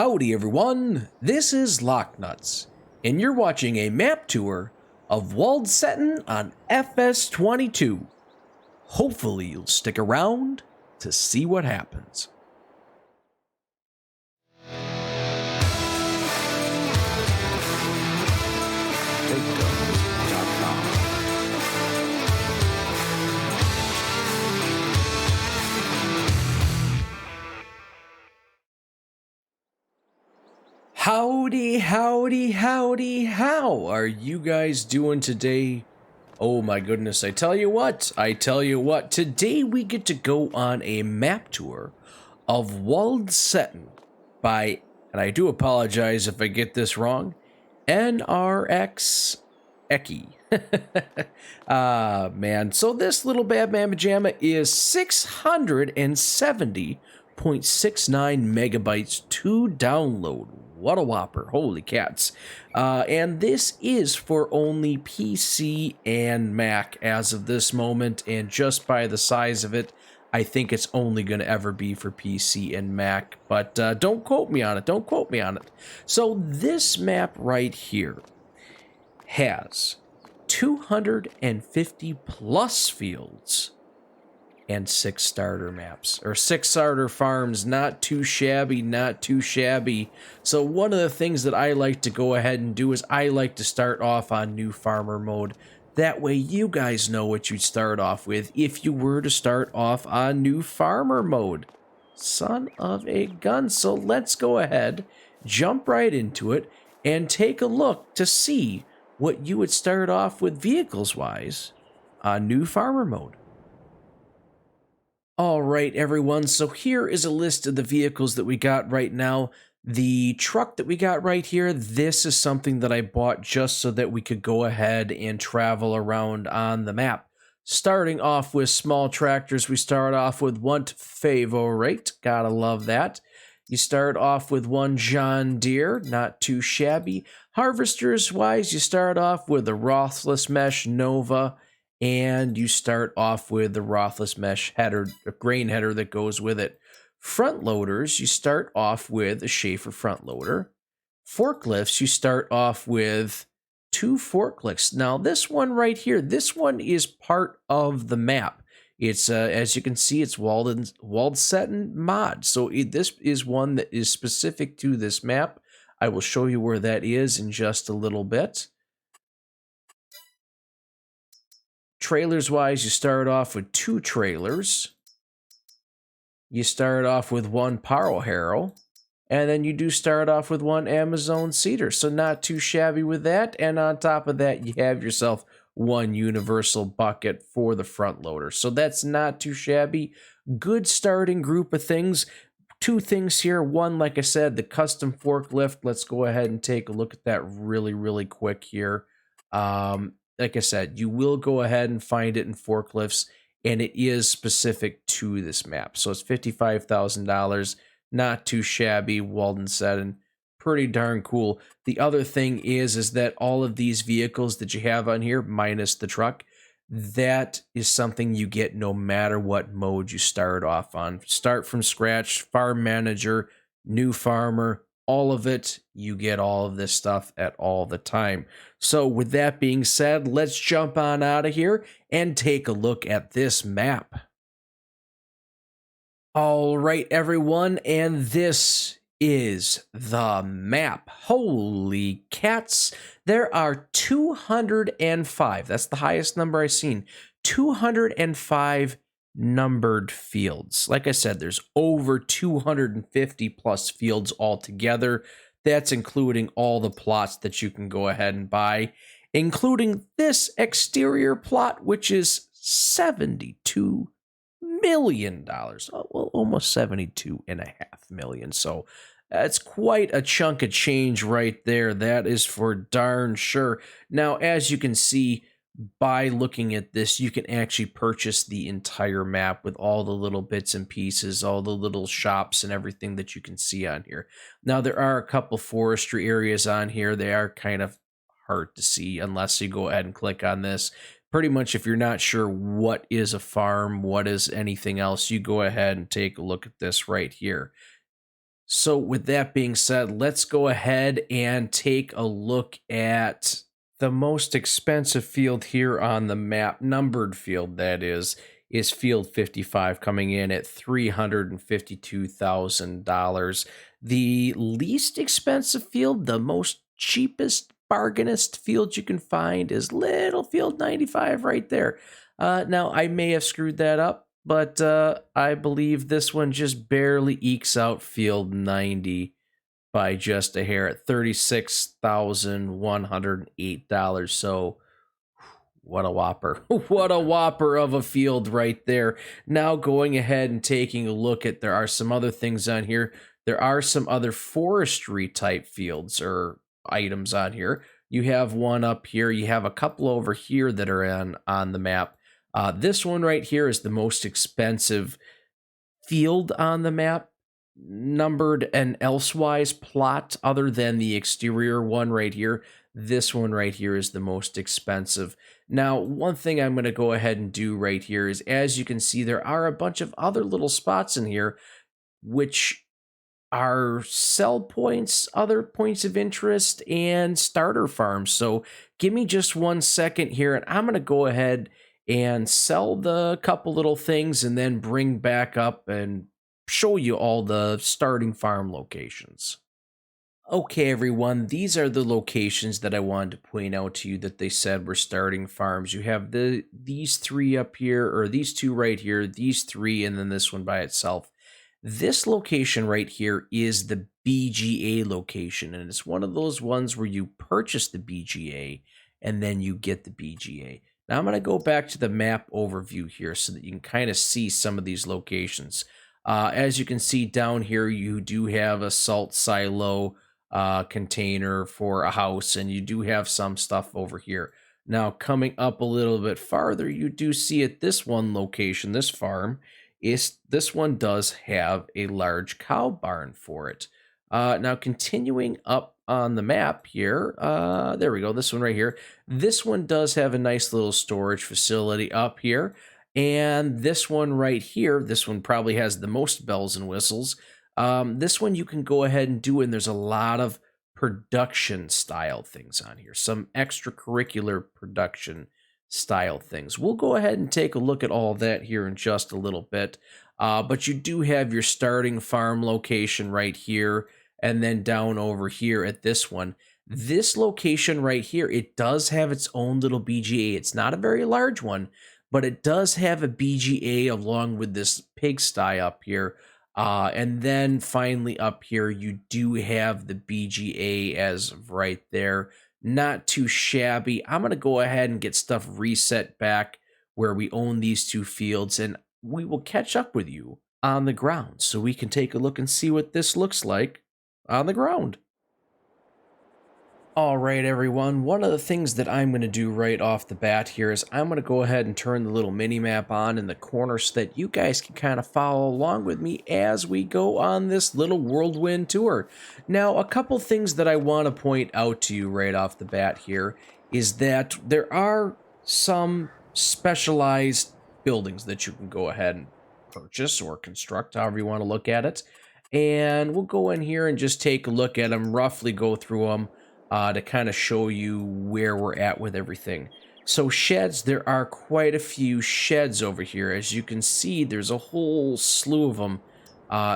Howdy everyone, this is LockNutz, and you're watching a map tour of Waldstetten on FS22. Hopefully you'll stick around to see what happens. Howdy, how are you guys doing today? Oh my goodness, I tell you what, today we get to go on a map tour of Waldstetten by, and I do apologize if I get this wrong, nrxEcki. Man, so this little bad mamma jamma is 670.69 megabytes to download. What a whopper, holy cats. And this is for only PC and Mac as of this moment, and just by the size of it, I think it's only going to ever be for PC and Mac, but don't quote me on it, So this map right here has 250 plus fields and 6 starter maps, or 6 starter farms. Not too shabby. So one of the things that I like to go ahead and do is I like to start off on new farmer mode. That way you guys know what you'd start off with if you were to start off on new farmer mode. Son of a gun. So let's go ahead, jump right into it, and take a look to see what you would start off with vehicles wise on new farmer mode. All right, everyone, so here is a list of the vehicles that we got right now. The truck that we got right here, this is something that I bought just so that we could go ahead and travel around on the map. Starting off with small tractors, we start off with one Favorite, gotta love that. You start off with one John Deere, not too shabby. Harvesters wise, you start off with a Rothless Mesh Nova, and you start off with the Rothless Mesh header, a grain header that goes with it. Front loaders, you start off with a Schaefer front loader. Forklifts, you start off with 2 forklifts. Now this one right here, this one is part of the map. It's as you can see, it's Waldstetten mod. So this is one that is specific to this map. I will show you where that is in just a little bit. Trailers wise, you start off with 2 trailers. You start off with 1 Paro Harrow, and then you do start off with 1 Amazon Cedar. So not too shabby with that. And on top of that, you have yourself 1 universal bucket for the front loader. So that's not too shabby. Good starting group of things. 2 things here. One, like I said, the custom forklift. Let's go ahead and take a look at that really quick here. Like I said, you will go ahead and find it in forklifts, and it is specific to this map. So it's $55,000, not too shabby. Waldstetten, pretty darn cool. The other thing is that all of these vehicles that you have on here, minus the truck, that is something you get no matter what mode you start off on. Start from scratch, farm manager, new farmer, all of it, you get all of this stuff at all the time. So with that being said, let's jump on out of here and take a look at this map. All right, everyone, and this is the map. Holy cats, there are 205. That's the highest number I've seen. 205 numbered fields. Like I said, there's over 250 plus fields altogether. That's including all the plots that you can go ahead and buy, including this exterior plot, which is $72 million. Well, almost 72.5 million. So that's quite a chunk of change right there. That is for darn sure. Now, as you can see, by looking at this, you can actually purchase the entire map with all the little bits and pieces, all the little shops and everything that you can see on here. Now, there are a couple forestry areas on here. They are kind of hard to see unless you go ahead and click on this. Pretty much, if you're not sure what is a farm, what is anything else, you go ahead and take a look at this right here. So with that being said, let's go ahead and take a look at the most expensive field here on the map, numbered field that is field 55, coming in at $352,000. The least expensive field, the most cheapest bargainist field you can find, is little field 95 right there. Now I may have screwed that up, but I believe this one just barely ekes out field 90 by just a hair at $36,108. So what a whopper. What a whopper of a field right there. Now going ahead and taking a look at, there are some other things on here. There are some other forestry type fields or items on here. You have one up here. You have a couple over here that are on the map. This one right here is the most expensive field on the map, numbered and elsewise plot, other than the exterior one right here. This one right here is the most expensive. Now, one thing I'm going to go ahead and do right here is, as you can see, there are a bunch of other little spots in here which are sell points, other points of interest, and starter farms. So give me just 1 second here, and I'm going to go ahead and sell the couple little things and then bring back up and show you all the starting farm locations. Okay, everyone, these are the locations that I wanted to point out to you that they said were starting farms. You have these three up here, or these two right here, these three, and then this one by itself. This location right here is the BGA location, and it's one of those ones where you purchase the BGA and then you get the BGA. Now I'm going to go back to the map overview here so that you can kind of see some of these locations. As you can see down here, you do have a salt silo container for a house, and you do have some stuff over here. Now coming up a little bit farther, you do see at this one location, this farm, this one does have a large cow barn for it. Now continuing up on the map here, there we go, this one right here. This one does have a nice little storage facility up here. And this one right here, this one probably has the most bells and whistles. This one you can go ahead and do, and there's a lot of production style things on here, some extracurricular production style things. We'll go ahead and take a look at all that here in just a little bit. But you do have your starting farm location right here, and then down over here at this one. This location right here, it does have its own little BGA. It's not a very large one, but it does have a BGA along with this pigsty up here. And then finally up here, you do have the BGA as of right there. Not too shabby. I'm going to go ahead and get stuff reset back where we own these two fields, and we will catch up with you on the ground so we can take a look and see what this looks like on the ground. All right, everyone, one of the things that I'm going to do right off the bat here is I'm going to go ahead and turn the little mini map on in the corner so that you guys can kind of follow along with me as we go on this little whirlwind tour. Now, a couple things that I want to point out to you right off the bat here is that there are some specialized buildings that you can go ahead and purchase or construct, however you want to look at it. And we'll go in here and just take a look at them, roughly go through them, to kind of show you where we're at with everything. So sheds, there are quite a few sheds over here. As you can see, there's a whole slew of them.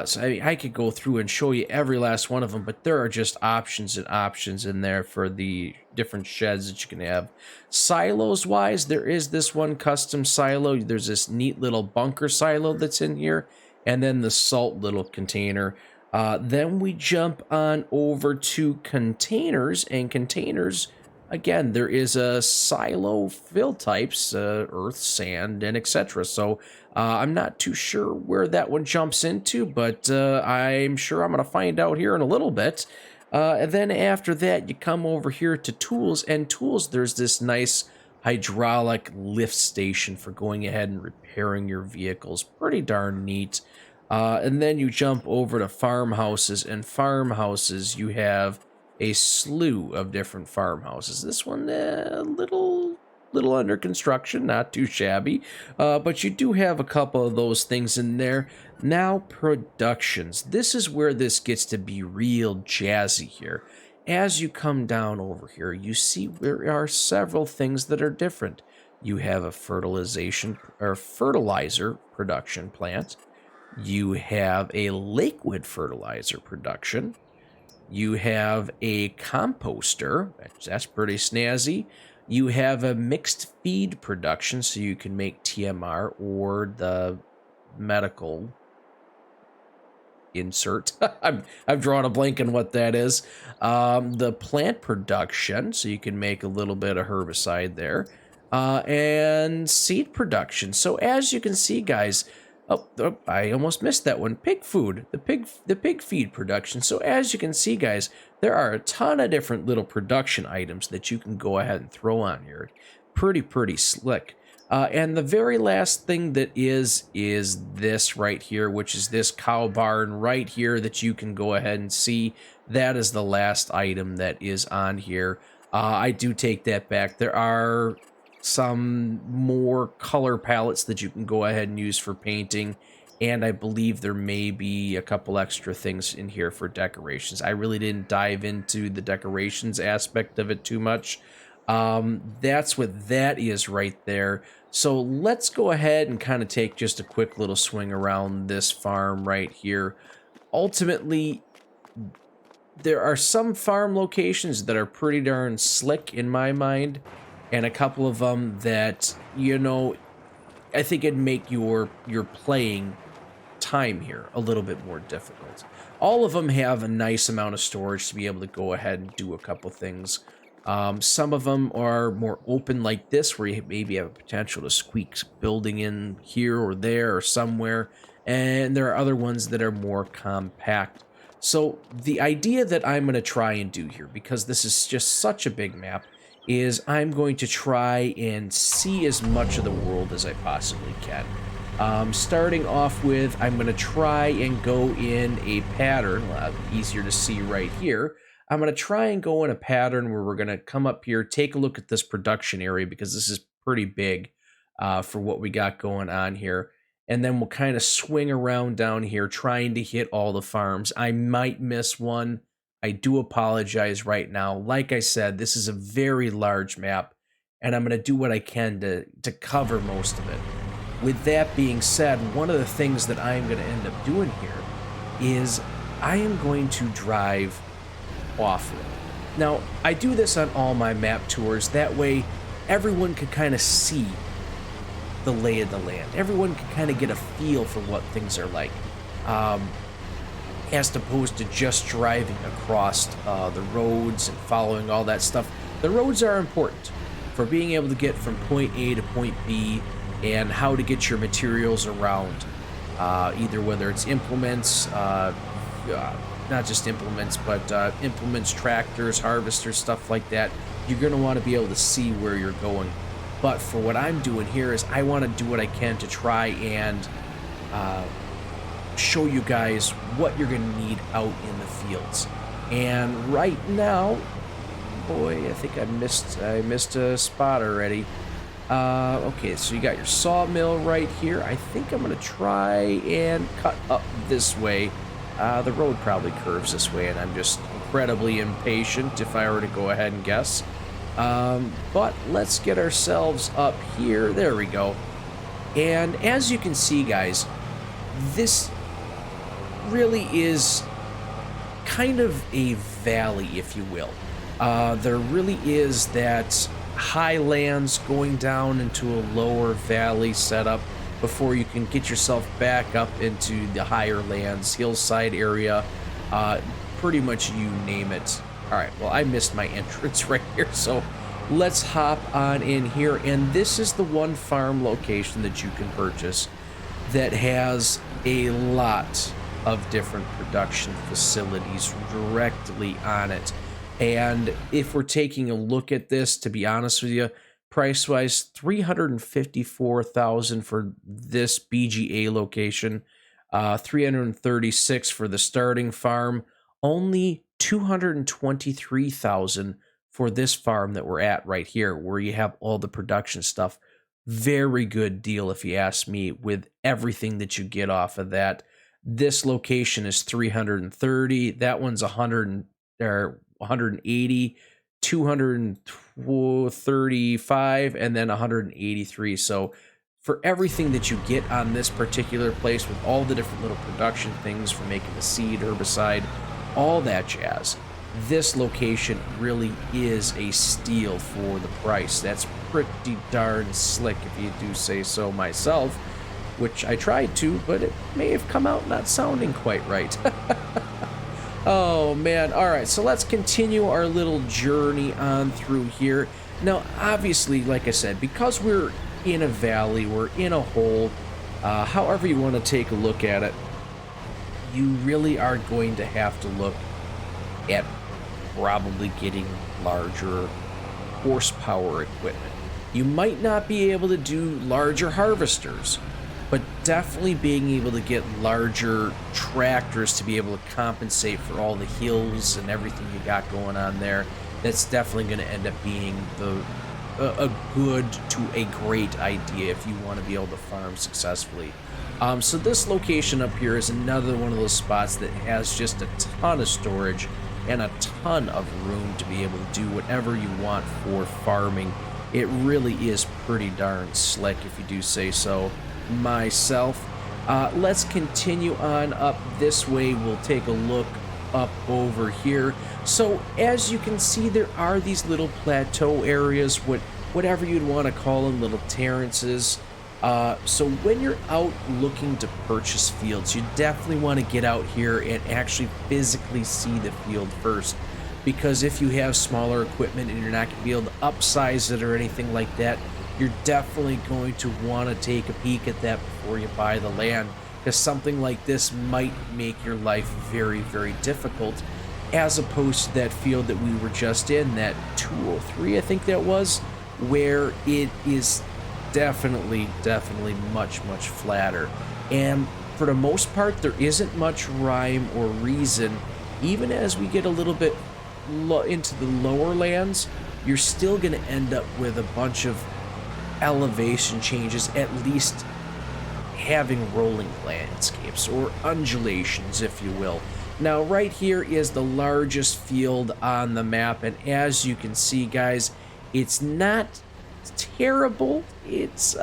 So I could go through and show you every last one of them, but there are just options and options in there for the different sheds that you can have. Silos wise, there is this one custom silo. There's this neat little bunker silo that's in here, and then the salt little container. Then we jump on over to containers, and containers, again, there is a silo fill types, earth, sand, and etc. So I'm not too sure where that one jumps into, but I'm sure I'm going to find out here in a little bit. And then after that, you come over here to tools, and tools, there's this nice hydraulic lift station for going ahead and repairing your vehicles. Pretty darn neat. And then you jump over to farmhouses, and farmhouses, you have a slew of different farmhouses. This one, a little little under construction, not too shabby, but you do have a couple of those things in there. Now, productions. This is where this gets to be real jazzy here. As you come down over here, you see there are several things that are different. You have a fertilization or fertilizer production plant. You have a liquid fertilizer production. You have a composter. That's pretty snazzy. You have a mixed feed production, so you can make TMR or the medical insert. I've drawn a blank on what that is. The plant production, so you can make a little bit of herbicide there. And seed production. So as you can see, guys, oh, I almost missed that one. Pig food, the pig feed production. So as you can see, guys, there are a ton of different little production items that you can go ahead and throw on here. Pretty slick. And the very last thing that is this right here, which is this cow barn right here that you can go ahead and see. That is the last item that is on here. I do take that back. There are some more color palettes that you can go ahead and use for painting, and I believe there may be a couple extra things in here for decorations. I really didn't dive into the decorations aspect of it too much. That's what that is right there. So let's go ahead and kind of take just a quick little swing around this farm right here. Ultimately, there are some farm locations that are pretty darn slick in my mind, and a couple of them that, you know, I think it'd make your playing time here a little bit more difficult. All of them have a nice amount of storage to be able to go ahead and do a couple things. Some of them are more open like this, where you maybe have a potential to squeak building in here or there or somewhere, and there are other ones that are more compact. So the idea that I'm going to try and do here, because this is just such a big map, is I'm going to try and see as much of the world as I possibly can. Starting off with, I'm going to try and go in a pattern, easier to see right here. I'm going to try and go in a pattern where we're going to come up here, take a look at this production area, because this is pretty big for what we got going on here. And then we'll kind of swing around down here, trying to hit all the farms. I might miss one. I do apologize right now. Like I said, this is a very large map, and I'm going to do what I can to cover most of it. With that being said, one of the things that I am going to end up doing here is I am going to drive off-road. Now, I do this on all my map tours. That way, everyone can kind of see the lay of the land. Everyone can kind of get a feel for what things are like. As opposed to just driving across the roads and following all that stuff. The roads are important for being able to get from point A to point B and how to get your materials around. Either whether it's implements, not just implements, but implements, tractors, harvesters, stuff like that. You're going to want to be able to see where you're going. But for what I'm doing here is I want to do what I can to try and show you guys what you're going to need out in the fields. And right now, boy, I think I missed a spot already. Okay, so you got your sawmill right here. I think I'm going to try and cut up this way. The road probably curves this way, and I'm just incredibly impatient if I were to go ahead and guess. But let's get ourselves up here. There we go. And as you can see, guys, this really is kind of a valley, if you will. There really is that highlands going down into a lower valley setup before you can get yourself back up into the higher lands, hillside area, pretty much you name it. All right, well, I missed my entrance right here, so let's hop on in here. And this is the one farm location that you can purchase that has a lot of different production facilities directly on it. And if we're taking a look at this, to be honest with you, price-wise, $354,000 for this BGA location, $336,000 for the starting farm, only $223,000 for this farm that we're at right here, where you have all the production stuff. Very good deal, if you ask me, with everything that you get off of that. This location is 330. That one's 100 or 180, 235, and then 183. So for everything that you get on this particular place, with all the different little production things for making the seed, herbicide, all that jazz, this location really is a steal for the price. That's pretty darn slick, if you do say so myself, which I tried to, but it may have come out not sounding quite right. Oh man, all right, so let's continue our little journey on through here. Now, obviously, like I said, because we're in a valley, we're in a hole, however you want to take a look at it, you really are going to have to look at probably getting larger horsepower equipment. You might not be able to do larger harvesters, but definitely being able to get larger tractors to be able to compensate for all the hills and everything you got going on there. That's definitely going to end up being a good to a great idea if you want to be able to farm successfully. So this location up here is another one of those spots that has just a ton of storage and a ton of room to be able to do whatever you want for farming. It really is pretty darn slick, if you do say so myself. Let's continue on up this way. We'll take a look up over here. So as you can see, there are these little plateau areas, whatever you'd want to call them, little terraces. So when you're out looking to purchase fields, you definitely want to get out here and actually physically see the field first. Because if you have smaller equipment and you're not going to be able to upsize it or anything like that, you're definitely going to want to take a peek at that before you buy the land. Because something like this might make your life very, very difficult, as opposed to that field that we were just in, that 203, I think that was, where it is definitely much flatter. And for the most part, there isn't much rhyme or reason. Even as we get a little bit into the lower lands, you're still going to end up with a bunch of elevation changes, at least having rolling landscapes or undulations, if you will. Now right here is the largest field on the map, and as you can see, guys, it's not terrible. It's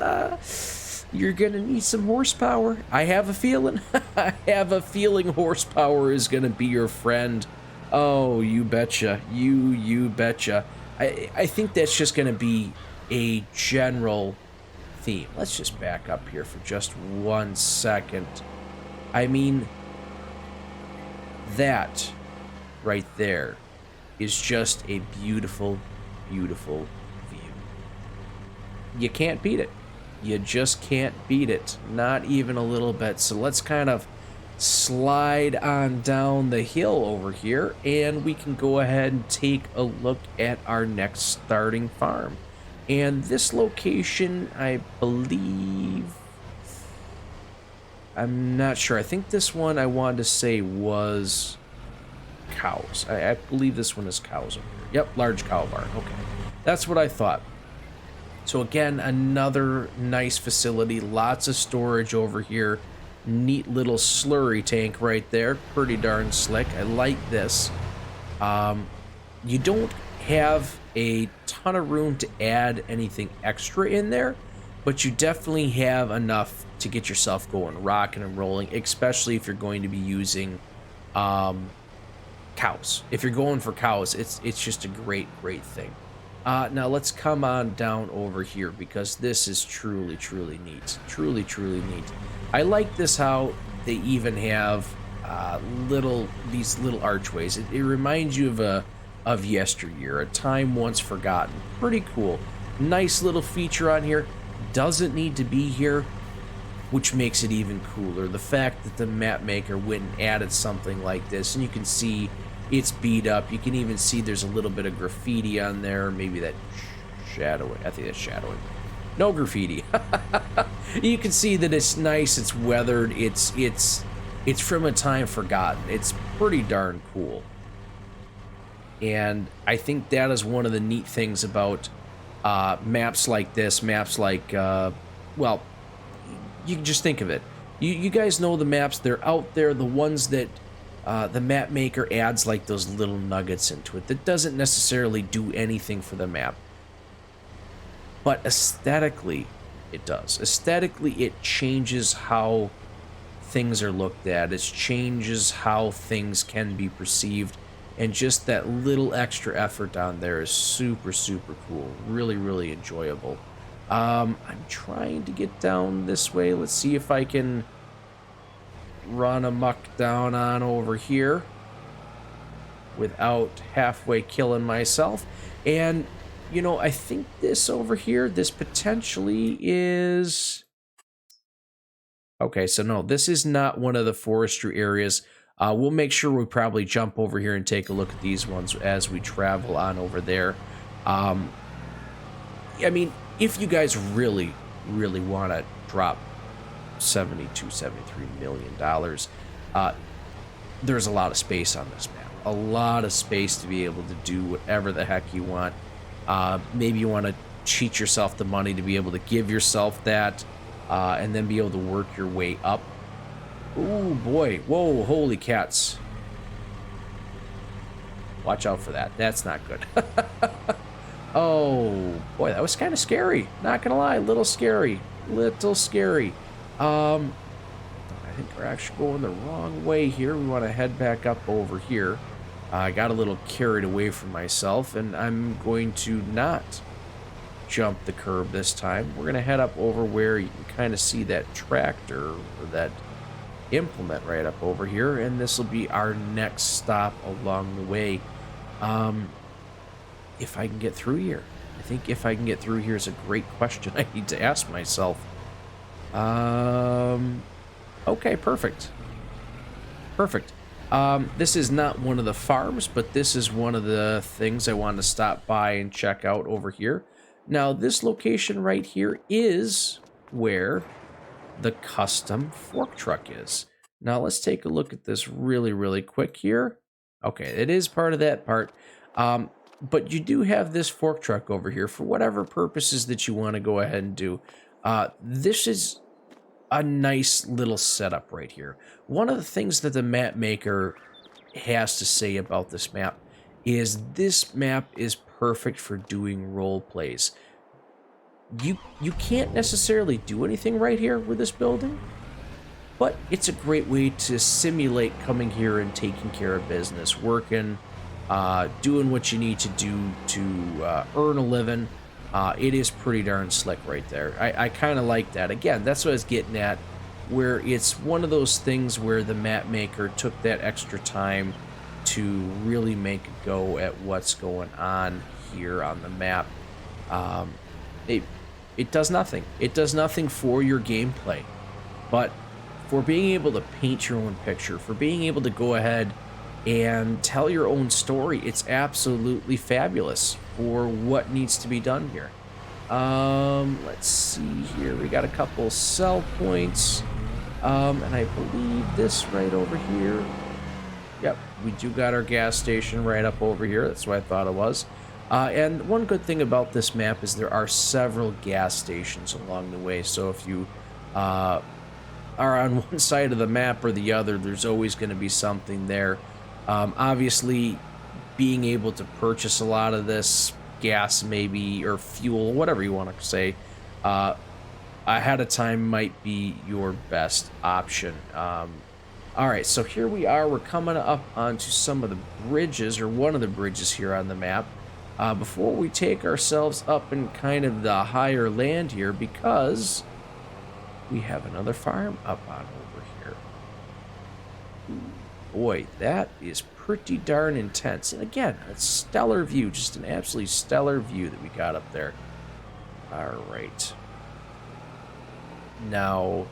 you're gonna need some horsepower. I have a feeling horsepower is gonna be your friend. Oh, you betcha. You betcha. I think that's just gonna be a general theme. Let's just back up here for just 1 second. I mean, that right there is just a beautiful view. You can't beat it. You just can't beat it. Not even a little bit. So let's kind of slide on down the hill over here, and we can go ahead and take a look at our next starting farm. And this location, I believe, I'm not sure. I think this one I wanted to say was cows. I believe this one is cows over here. Yep, large cow barn. Okay, that's what I thought. So again, another nice facility. Lots of storage over here. Neat little slurry tank right there. Pretty darn slick. I like this. You don't have a ton of room to add anything extra in there, but you definitely have enough to get yourself going, rocking and rolling, especially if you're going to be using cows. If you're going for cows, it's just a great thing. Now let's come on down over here, because this is truly neat. Truly neat. I like this, how they even have these little archways. It reminds you of yesteryear, a time once forgotten. Pretty cool. Nice little feature on here. Doesn't need to be here, which makes it even cooler. The fact that the map maker went and added something like this, and you can see it's beat up. You can even see there's a little bit of graffiti on there. Maybe that shadowing. I think that's shadowing. No graffiti. You can see that it's nice. It's weathered. It's from a time forgotten. It's pretty darn cool. And I think that is one of the neat things about maps like this, maps like, well, you can just think of it. You guys know the maps, they're out there, the ones that the map maker adds like those little nuggets into it that doesn't necessarily do anything for the map. But aesthetically, it does. Aesthetically, it changes how things are looked at. It changes how things can be perceived. And just that little extra effort down there is super, super cool. Really, really enjoyable. I'm trying to get down this way. Let's see if I can run amok down on over here without halfway killing myself. And, you know, I think this over here, this potentially is... Okay, so no, this is not one of the forestry areas. We'll make sure we probably jump over here and take a look at these ones as we travel on over there. I mean, if you guys really, really want to drop $73 million, there's a lot of space on this map. A lot of space to be able to do whatever the heck you want. Maybe you want to cheat yourself the money to be able to give yourself that, and then be able to work your way up. Ooh, boy. Whoa, holy cats. Watch out for that. That's not good. Oh, boy, that was kind of scary. Not gonna lie, little scary. Little scary. I think we're actually going the wrong way here. We want to head back up over here. I got a little carried away from myself, and I'm going to not jump the curb this time. We're going to head up over where you can kind of see that tractor, or that implement right up over here, and this will be our next stop along the way. If I can get through here. I think if I can get through here is a great question I need to ask myself. Okay, perfect. Perfect. This is not one of the farms, but this is one of the things I wanted to stop by and check out over here. Now, this location right here is where the custom fork truck is. Now, let's take a look at this really, really quick here. Okay, it is part of that part. But you do have this fork truck over here for whatever purposes that you want to go ahead and do. This is a nice little setup right here. One of the things that the map maker has to say about this map is this map is perfect for doing role plays. You can't necessarily do anything right here with this building, but it's a great way to simulate coming here and taking care of business, working, doing what you need to do to earn a living. It is pretty darn slick right there. I kind of like that. Again, that's what I was getting at, where it's one of those things where the map maker took that extra time to really make a go at what's going on here on the map. It does nothing. It does nothing for your gameplay, but for being able to paint your own picture, for being able to go ahead and tell your own story, it's absolutely fabulous for what needs to be done here. Let's see here. We got a couple sell points, and I believe this right over here. Yep, we do got our gas station right up over here. That's what I thought it was. And one good thing about this map is there are several gas stations along the way. So if you are on one side of the map or the other, there's always going to be something there. Obviously, being able to purchase a lot of this gas, maybe, or fuel, whatever you want to say, ahead of time might be your best option. All right, so here we are. We're coming up onto some of the bridges, or one of the bridges here on the map. Before we take ourselves up in kind of the higher land here, because we have another farm up on over here. Boy, that is pretty darn intense. And again, a stellar view, just an absolutely stellar view that we got up there. All right. Now,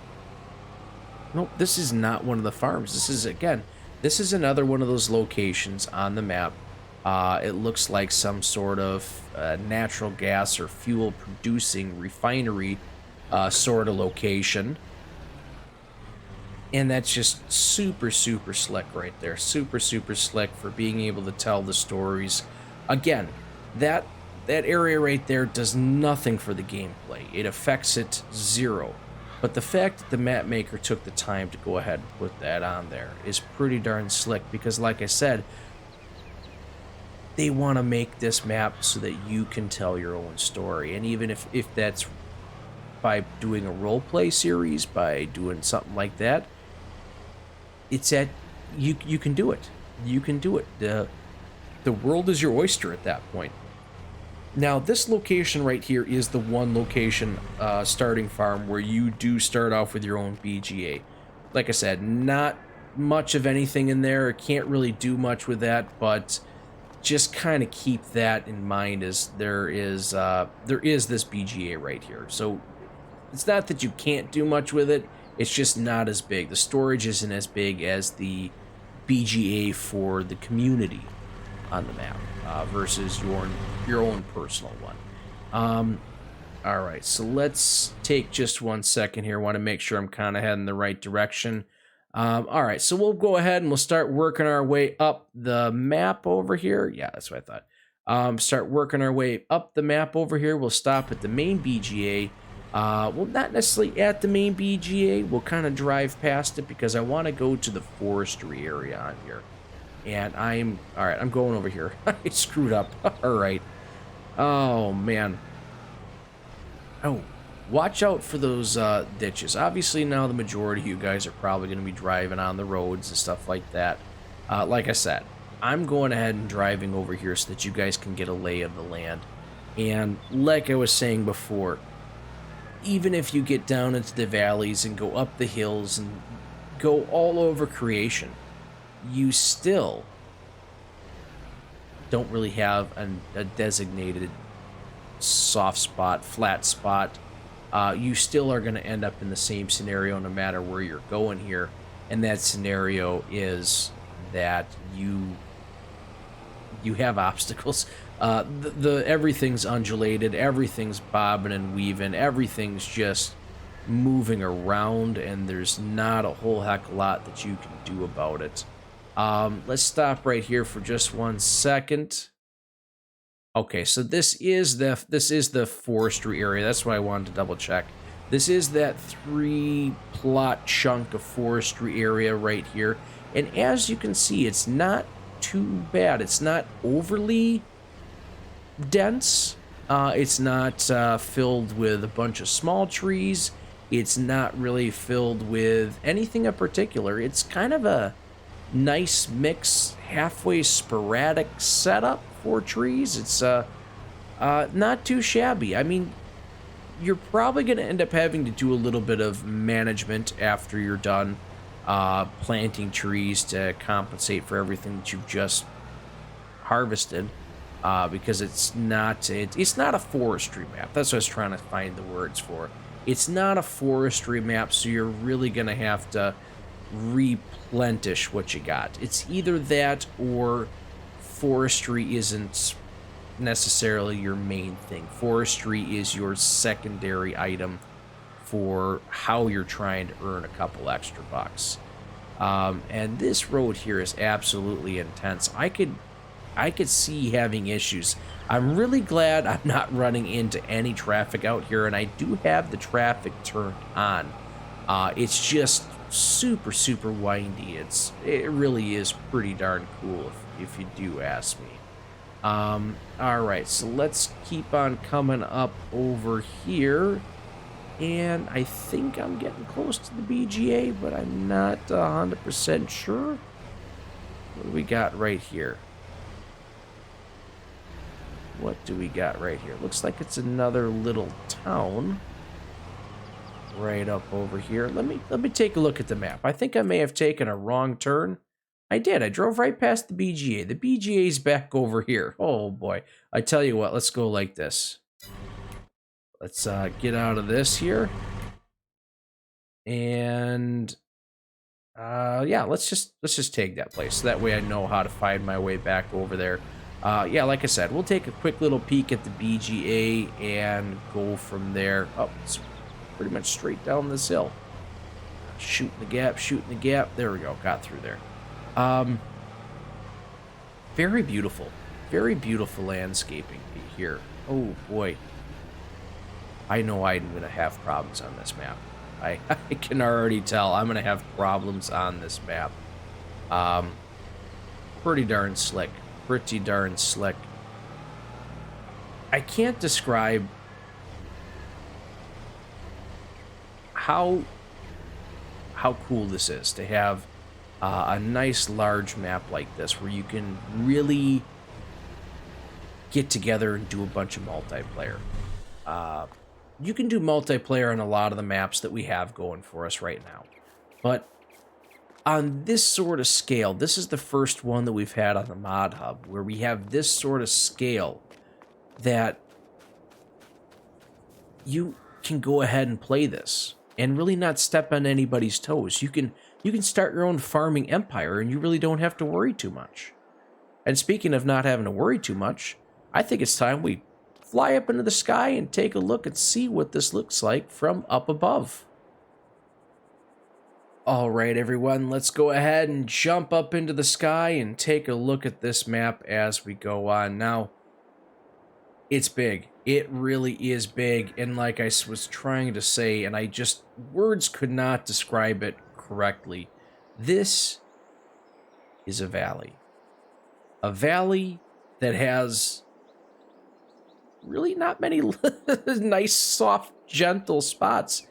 nope, this is not one of the farms. This is, again, this is another one of those locations on the map. It looks like some sort of natural gas or fuel producing refinery sort of location. And that's just super, super slick right there. Super, super slick for being able to tell the stories. Again, that area right there does nothing for the gameplay. It affects it zero. But the fact that the map maker took the time to go ahead and put that on there is pretty darn slick, because like I said, they want to make this map so that you can tell your own story. And even if that's by doing a roleplay series, by doing something like that, it's at you can do it. You can do it. The world is your oyster at that point. Now, this location right here is the one location, starting farm, where you do start off with your own BGA. Like I said, not much of anything in there. Can't really do much with that, but just kind of keep that in mind, as there is this BGA right here. So it's not that you can't do much with it. It's just not as big. The storage isn't as big as the BGA for the community on the map, versus your own personal one. All right, so let's take just 1 second here. I want to make sure I'm kind of heading the right direction. All right, so we'll go ahead and we'll start working our way up the map over here. Yeah, that's what I thought. Start working our way up the map over here. We'll stop at the main BGA. Well, not necessarily at the main BGA. We'll kind of drive past it, because I want to go to the forestry area on here. And all right, I'm going over here. I screwed up. All right. Oh, man. Oh, watch out for those ditches. Obviously, now the majority of you guys are probably going to be driving on the roads and stuff like that. Like I said, I'm going ahead and driving over here so that you guys can get a lay of the land. And like I was saying before, even if you get down into the valleys and go up the hills and go all over creation, you still don't really have a designated soft spot, flat spot. You still are going to end up in the same scenario no matter where you're going here. And that scenario is that you have obstacles. Everything's undulated, everything's bobbing and weaving, everything's just moving around, and there's not a whole heck of a lot that you can do about it. Let's stop right here for just 1 second. Okay, so this is the forestry area. That's why I wanted to double check. This is that 3-plot chunk of forestry area right here. And as you can see, it's not too bad. It's not overly dense. It's not filled with a bunch of small trees. It's not really filled with anything in particular. It's kind of a nice mix, halfway sporadic setup for trees. It's not too shabby. I mean, you're probably going to end up having to do a little bit of management after you're done planting trees to compensate for everything that you've just harvested, because it's not a forestry map. That's what I was trying to find the words for. It's not a forestry map, so you're really going to have to replenish what you got. It's either that, or forestry isn't necessarily your main thing. Forestry is your secondary item for how you're trying to earn a couple extra bucks. And this road here is absolutely intense. I could see having issues. I'm really glad I'm not running into any traffic out here, and I do have the traffic turned on. It's just super, super windy. It really is pretty darn cool, if you do ask me. All right, so let's keep on coming up over here. And I think I'm getting close to the BGA, but I'm not 100% sure. What do we got right here? What do we got right here? Looks like it's another little town right up over here. Let me take a look at the map. I think I may have taken a wrong turn. I did. I drove right past the BGA. The BGA's back over here. Oh boy. I tell you what, let's go like this. Let's get out of this here. And yeah, let's just take that place. So that way I know how to find my way back over there. Yeah, like I said, we'll take a quick little peek at the BGA and go from there. Oh, it's pretty much straight down this hill. Shooting the gap, shooting the gap. There we go. Got through there. Very beautiful. Very beautiful landscaping here. Oh, boy. I know I'm going to have problems on this map. I can already tell I'm going to have problems on this map. Pretty darn slick. Pretty darn slick. I can't describe how cool this is to have a nice large map like this where you can really get together and do a bunch of multiplayer. You can do multiplayer on a lot of the maps that we have going for us right now. But on this sort of scale, this is the first one that we've had on the Mod Hub where we have this sort of scale that you can go ahead and play this and really not step on anybody's toes. You can start your own farming empire and you really don't have to worry too much. And speaking of not having to worry too much, I think it's time we fly up into the sky and take a look and see what this looks like from up above. All right, everyone, let's go ahead and jump up into the sky and take a look at this map as we go on. Now, it's big. It really is big. And like I was trying to say, and words could not describe it correctly. This is a valley. A valley that has really not many nice, soft, gentle spots.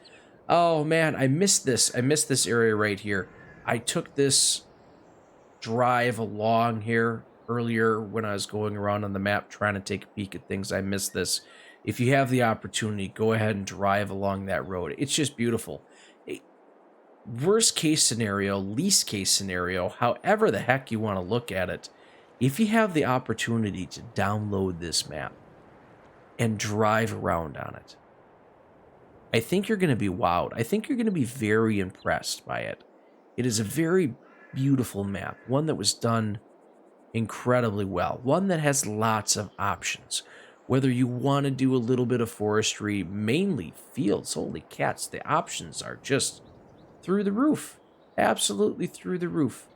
Oh, man, I missed this. I missed this area right here. I took this drive along here earlier when I was going around on the map trying to take a peek at things. I missed this. If you have the opportunity, go ahead and drive along that road. It's just beautiful. Worst case scenario, least case scenario, however the heck you want to look at it, if you have the opportunity to download this map and drive around on it, I think you're going to be wowed. I think you're going to be very impressed by it. It is a very beautiful map, one that was done incredibly well, one that has lots of options. Whether you want to do a little bit of forestry, mainly fields, holy cats, the options are just through the roof. Absolutely through the roof.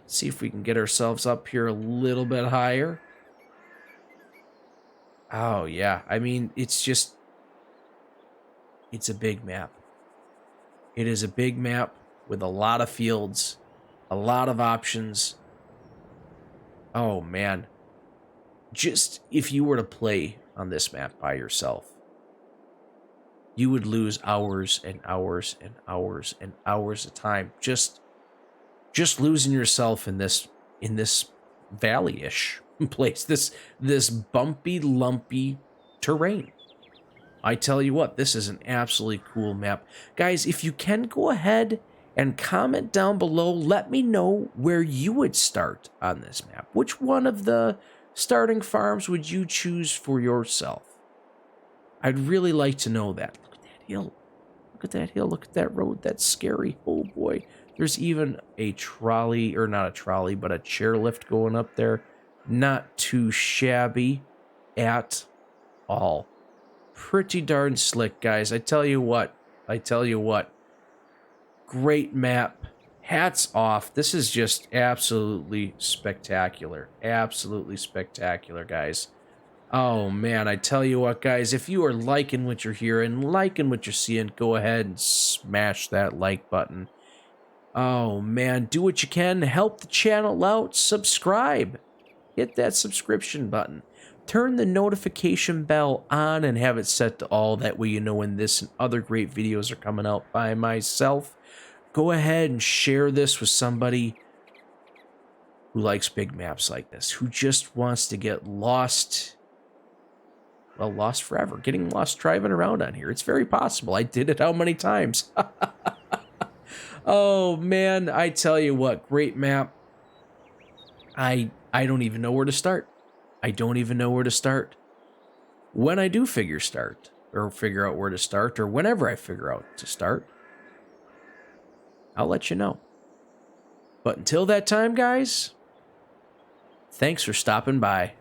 Let's see if we can get ourselves up here a little bit higher. Oh, yeah. I mean, it's a big map. It is a big map with a lot of fields, a lot of options. Oh, man. Just if you were to play on this map by yourself, you would lose hours and hours and hours and hours of time just losing yourself in this valley-ish place, this bumpy, lumpy terrain. I tell you what, this is an absolutely cool map. Guys, if you can, go ahead and comment down below. Let me know where you would start on this map. Which one of the starting farms would you choose for yourself? I'd really like to know that. Look at that hill. Look at that hill. Look at that road. That's scary. Oh, boy. There's even a trolley, or not a trolley, but a chairlift going up there. Not too shabby at all. Pretty darn slick, guys. I tell you what. Great map. Hats off. This is just absolutely spectacular. Absolutely spectacular, guys. Oh, man. I tell you what, guys. If you are liking what you're hearing, liking what you're seeing, go ahead and smash that like button. Oh, man. Do what you can to help the channel out. Subscribe. Hit that subscription button. Turn the notification bell on and have it set to all. That way you know when this and other great videos are coming out by myself. Go ahead and share this with somebody who likes big maps like this, who just wants to get lost, well, lost forever, getting lost driving around on here. It's very possible. I did it how many times? Oh, man, I tell you what, great map. I don't even know where to start. I don't even know where to start. When I do figure out where to start, or whenever I figure out to start, I'll let you know. But until that time, guys, thanks for stopping by.